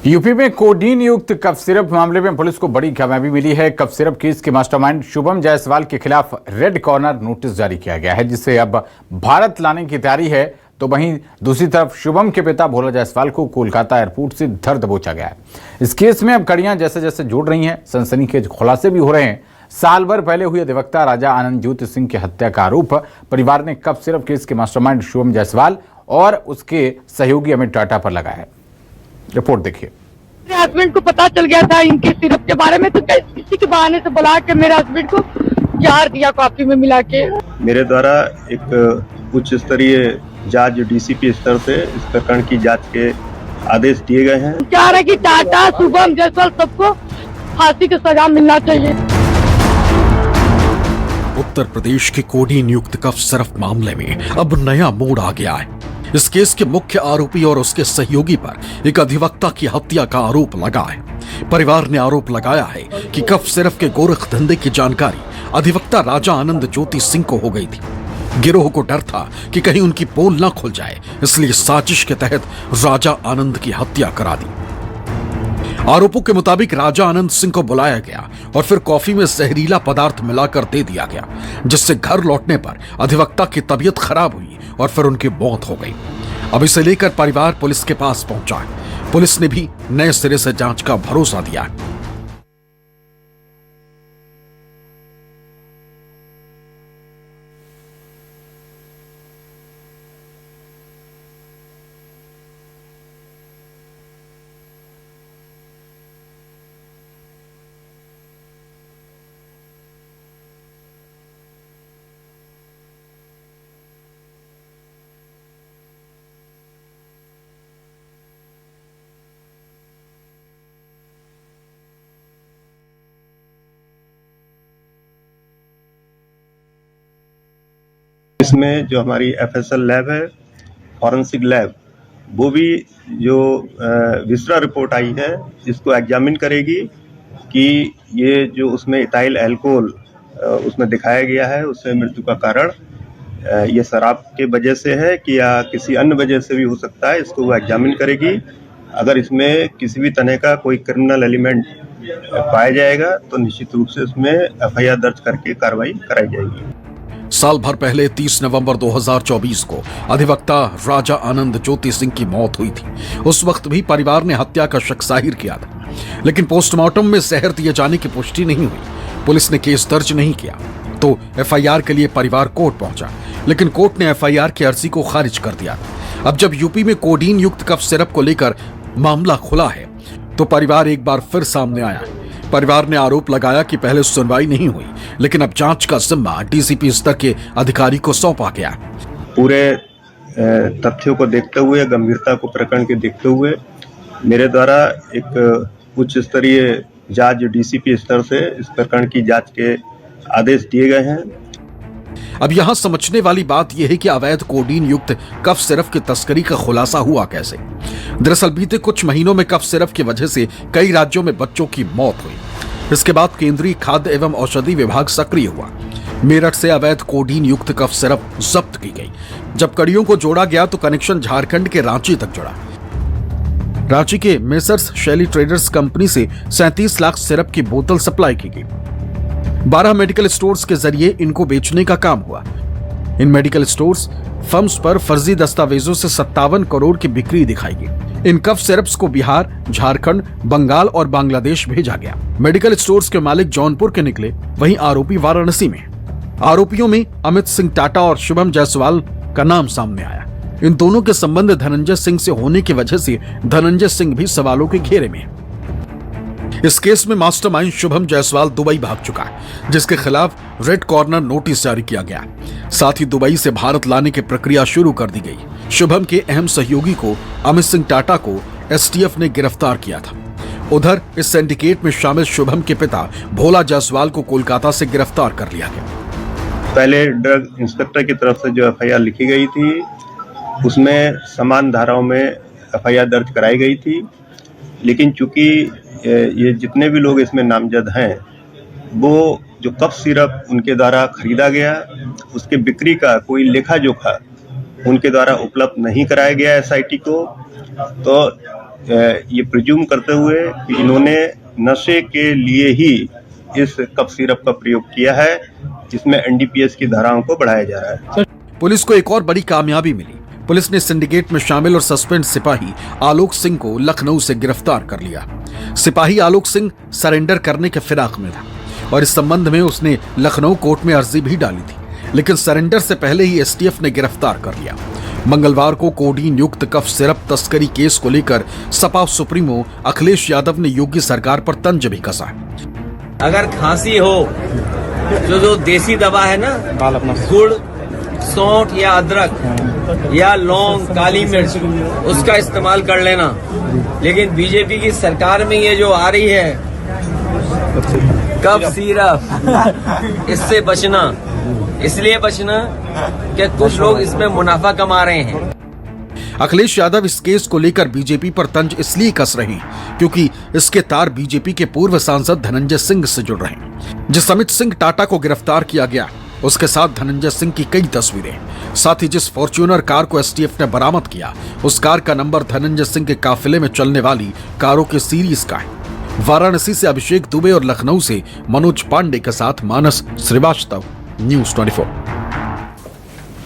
UP में codeine युक्त cough syrup मामले में पुलिस को बड़ी कामयाबी मिली है। कफ सिरप केस के मास्टरमाइंड शुभम जायसवाल के खिलाफ रेड कॉर्नर नोटिस जारी किया गया है, जिसे अब भारत लाने की तैयारी है। तो वहीं दूसरी तरफ शुभम के पिता भोला जायसवाल को कोलकाता एयरपोर्ट से धर दबोचा गया है। इस केस में अब कड़ियां जैसे जैसे जुड़ रही हैं, सनसनीखेज खुलासे भी हो रहे हैं। साल भर पहले हुई अधिवक्ता राजा आनंद ज्योति सिंह की हत्या का आरोप परिवार ने कफ सिरप केस के मास्टरमाइंड शुभम जायसवाल और उसके सहयोगी अमित टाटा पर लगाया है। रिपोर्ट देखिए। मेरे हस्बैंड को पता चल गया था इनके सिरप के बारे में, तो किसी के बहाने से बुला के मेरे हस्बैंड को जार दिया कॉफी में मिला के। मेरे द्वारा एक उच्च स्तरीय जांच डीसीपी स्तर से इस प्रकरण की जांच के आदेश दिए गए हैं। चाह रहे कि टाटा, शुभम जायसवाल सबको फांसी की सजा मिलना चाहिए। उत्तर प्रदेश के कोडीन युक्त कफ सिरप मामले में अब नया मोड़ आ गया है। इस केस के मुख्य आरोपी और उसके सहयोगी पर एक अधिवक्ता की हत्या का आरोप लगा है। परिवार ने आरोप लगाया है कि कफ सिरप के गोरख धंधे की जानकारी अधिवक्ता राजा आनंद ज्योति सिंह को हो गई थी। गिरोह को डर था कि कहीं उनकी पोल न खुल जाए, इसलिए साजिश के तहत राजा आनंद की हत्या करा दी। आरोपों के मुताबिक राजा आनंद सिंह को बुलाया गया और फिर कॉफी में जहरीला पदार्थ मिलाकर दे दिया गया, जिससे घर लौटने पर अधिवक्ता की तबीयत खराब हुई और फिर उनकी मौत हो गई। अब इसे लेकर परिवार पुलिस के पास पहुंचा है। पुलिस ने भी नए सिरे से जांच का भरोसा दिया है। इसमें जो हमारी एफएसएल लैब है, फॉरेंसिक लैब, वो भी जो विसरा रिपोर्ट आई है इसको एग्जामिन करेगी कि ये जो उसमें इथाइल अल्कोहल उसमें दिखाया गया है, उससे मृत्यु का कारण ये शराब के वजह से है कि या किसी अन्य वजह से भी हो सकता है। इसको वो एग्जामिन करेगी। अगर इसमें किसी भी तरह का कोई क्रिमिनल एलिमेंट पाया जाएगा तो निश्चित रूप से इसमें एफआईआर दर्ज करके कार्रवाई कराई जाएगी। साल भर पहले 30 नवंबर 2024 को अधिवक्ता राजा आनंद ज्योति सिंह की मौत हुई थी। उस वक्त भी परिवार ने हत्या का शक जाहिर किया था, लेकिन पोस्टमार्टम में जहर दिए जाने की पुष्टि नहीं हुई। पुलिस ने केस दर्ज नहीं किया तो एफआईआर के लिए परिवार कोर्ट पहुंचा, लेकिन कोर्ट ने एफआईआर की अर्जी को खारिज कर दिया। अब जब यूपी में कोडीन युक्त कफ सिरप को लेकर मामला खुला है तो परिवार एक बार फिर सामने आया है। परिवार ने आरोप लगाया कि पहले सुनवाई नहीं हुई, लेकिन अब जांच का जिम्मा डीसीपी स्तर के अधिकारी को सौंपा गया। पूरे तथ्यों को देखते हुए, गंभीरता को प्रकरण के देखते हुए मेरे द्वारा एक उच्च स्तरीय जांच डीसीपी स्तर से इस प्रकरण की जांच के आदेश दिए गए हैं। अब यहाँ समझने वाली बात यह है कि अवैध कोडीन युक्त कफ सिरप की तस्करी का खुलासा हुआ कैसे। दरअसल बीते कुछ महीनों में कफ सिरप की वजह से कई राज्यों में बच्चों की मौत हुई। इसके बाद केंद्रीय खाद्य एवं औषधि विभाग सक्रिय हुआ। मेरठ से अवैध कोडीन युक्त कफ सिरप जब्त की गई। जब कड़ियों को जोड़ा गया तो कनेक्शन झारखंड के रांची तक जुड़ा। रांची के मेसर्स शैली ट्रेडर्स कंपनी से 37 लाख सिरप की बोतल सप्लाई की गई। 12 मेडिकल स्टोर्स के जरिए इनको बेचने का काम हुआ। इन मेडिकल स्टोर्स फर्म्स पर फर्जी दस्तावेजों से 57 करोड़ की बिक्री दिखाई गई। इन कफ सिरप्स को बिहार, झारखंड, बंगाल और बांग्लादेश भेजा गया। मेडिकल स्टोर्स के मालिक जौनपुर के निकले, वहीं आरोपी वाराणसी में। आरोपियों में अमित सिंह टाटा और शुभम जायसवाल का नाम सामने आया। इन दोनों के संबंध धनंजय सिंह से होने की वजह से धनंजय सिंह भी सवालों के घेरे में। इस केस में मास्टरमाइंड शुभम जायसवाल दुबई भाग चुका है, जिसके खिलाफ रेड कॉर्नर नोटिस जारी किया गया। साथ ही दुबई से भारत लाने की प्रक्रिया शुरू कर दी गई। शुभम के अहम सहयोगी को अमित सिंह टाटा को एसटीएफ ने गिरफ्तार किया था। उधर इस सिंडिकेट में शामिल शुभम के पिता भोला जायसवाल को कोलकाता से गिरफ्तार कर लिया गया। पहले ड्रग इंस्पेक्टर की तरफ से जो एफआईआर लिखी गई थी उसमें समान धाराओं में एफआईआर दर्ज कराई गई थी, लेकिन चूंकि ये जितने भी लोग इसमें नामजद हैं वो जो कफ सिरप उनके द्वारा खरीदा गया उसके बिक्री का कोई लेखा जोखा उनके द्वारा उपलब्ध नहीं कराया गया एसआईटी को, तो ये प्रिज्यूम करते हुए कि इन्होंने नशे के लिए ही इस कफ सिरप का प्रयोग किया है, जिसमें एनडीपीएस की धाराओं को बढ़ाया जा रहा है। पुलिस को एक और बड़ी कामयाबी मिली। पुलिस ने सिंडिकेट में शामिल और सस्पेंड सिपाही आलोक सिंह को लखनऊ से गिरफ्तार कर लिया। सिपाही आलोक सिंह सरेंडर करने के फिराक में था और इस संबंध में उसने लखनऊ कोर्ट में अर्जी भी डाली थी, लेकिन सरेंडर से पहले ही एसटीएफ ने गिरफ्तार कर लिया। मंगलवार को कोडीन युक्त कफ सिरप तस्करी केस को लेकर सपा सुप्रीमो अखिलेश यादव ने योगी सरकार पर तंज भी कसा। अगर खांसी हो तो जो देसी दवा है ना, गुड़, सौंठ या अदरक या लौंग, काली मिर्च, उसका इस्तेमाल कर लेना। लेकिन बीजेपी की सरकार में ये जो आ रही है कफ सिरप, इससे बचना। इसलिए बचना कि कुछ लोग इसमें मुनाफा कमा रहे हैं। अखिलेश यादव इस केस को लेकर बीजेपी पर तंज इसलिए कस रहे हैं क्योंकि इसके तार बीजेपी के पूर्व सांसद धनंजय सिंह से जुड़ रहे हैं। जिस अमित सिंह टाटा को गिरफ्तार किया गया, उसके साथ धनंजय सिंह की कई तस्वीरें, साथ ही जिस फॉर्च्यूनर कार को एसटीएफ ने बरामद किया, उस कार का नंबर धनंजय सिंह के काफिले में चलने वाली कारों के सीरीज का है। वाराणसी से अभिषेक दुबे और लखनऊ से मनोज पांडे के साथ मानस श्रीवास्तव, न्यूज़ 24।